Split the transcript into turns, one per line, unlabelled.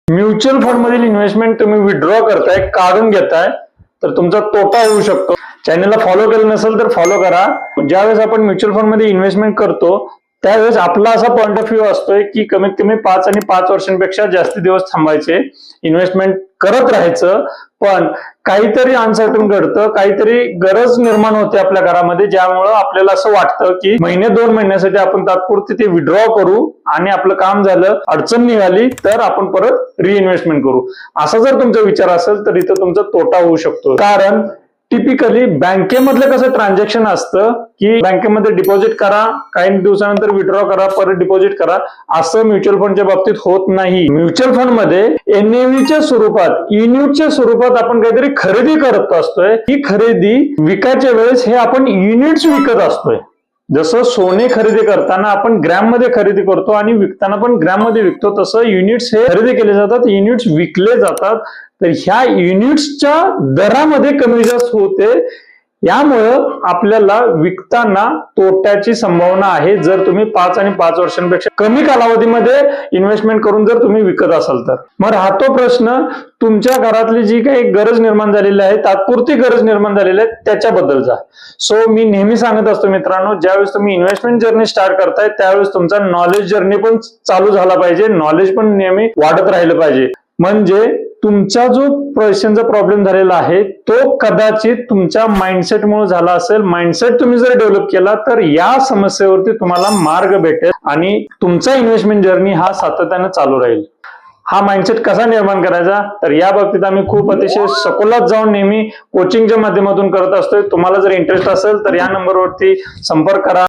Mutual fund मधील investment तुम्ही withdraw करताय, काढून घेताय, तर तुमचा तोटा होऊ शकतो. चॅनलला फॉलो केलं नसेल तर फॉलो करा. ज्यावेळेस आपण म्युच्युअल फंड मध्ये इन्व्हेस्टमेंट करतो त्यावेळेस आपला असा पॉइंट ऑफ व्ह्यू असतोय की कमीत कमी 5 आणि 5 वर्षांपेक्षा जास्त दिवस थांबायचे, इन्व्हेस्टमेंट करत राहायचं. पण काहीतरी अनसर्टन घडतं, काहीतरी गरज निर्माण होते आपल्या घरामध्ये, ज्यामुळं आपल्याला असं वाटतं की महिने 2 महिन्यासाठी आपण तात्पुरते ते विड्रॉ करू आणि आपलं काम झालं, अडचण निघाली तर आपण परत रिइन्व्हेस्टमेंट करू. असा जर तुमचा विचार असेल तर इथं तुमचा तोटा होऊ शकतो. कारण टिपिकली बँकेमधलं कसं ट्रान्झॅक्शन असतं की बँकेमध्ये डिपॉझिट करा, काही दिवसानंतर विड्रॉ करा, परत डिपॉझिट करा, असं म्युच्युअल फंडच्या बाबतीत होत नाही. म्युच्युअल फंड मध्ये एनएव्हीच्या स्वरूपात, युनिटच्या स्वरूपात आपण काहीतरी खरेदी करत असतोय. ही खरेदी विकायच्या वेळेस हे आपण युनिट्स विकत असतोय. जसं सोने खरेदी करताना आपण ग्रॅम मध्ये खरेदी करतो आणि विकताना पण ग्रॅम मध्ये विकतो, तसं युनिट्स हे खरेदी केले जातात, युनिट्स विकले जातात. तर ह्या युनिट्सच्या दरामध्ये कमी जास्त होते, यामुळं आपल्याला विकताना तोट्याची संभावना आहे जर तुम्ही 5 आणि 5 वर्षांपेक्षा कमी कालावधीमध्ये इन्व्हेस्टमेंट करून जर तुम्ही विकत असाल तर. मग राहतो प्रश्न तुमच्या घरातली जी काही गरज निर्माण झालेली आहे, तात्पुरती गरज निर्माण झालेली आहे, त्याच्याबद्दलचा. सो मी नेहमी सांगत असतो मित्रांनो, ज्यावेळेस तुम्ही इन्व्हेस्टमेंट जर्नी स्टार्ट करताय त्यावेळेस तुमचा नॉलेज जर्नी पण चालू झाला पाहिजे, नॉलेज पण नेहमी वाढत राहिलं पाहिजे. म्हणजे तुमचा जो पैशांचा प्रॉब्लेम झालेला आहे तो कदाचित तुमच्या माइंडसेटमुळे झाला असेल. माइंडसेट तुम्ही जर डेव्हलप केला तर या समस्येवरती तुम्हाला मार्ग भेटेल आणि तुमचा इन्व्हेस्टमेंट जर्नी हा सातत्याने चालू राहील. हा माइंडसेट कसा निर्माण करायचा, तर या बाबतीत आम्ही खूप अतिशय सखोलात जाऊन नेहमी कोचिंगच्या माध्यमातून करत असतोय. तुम्हाला जर इंटरेस्ट असेल तर या नंबरवरती संपर्क करा.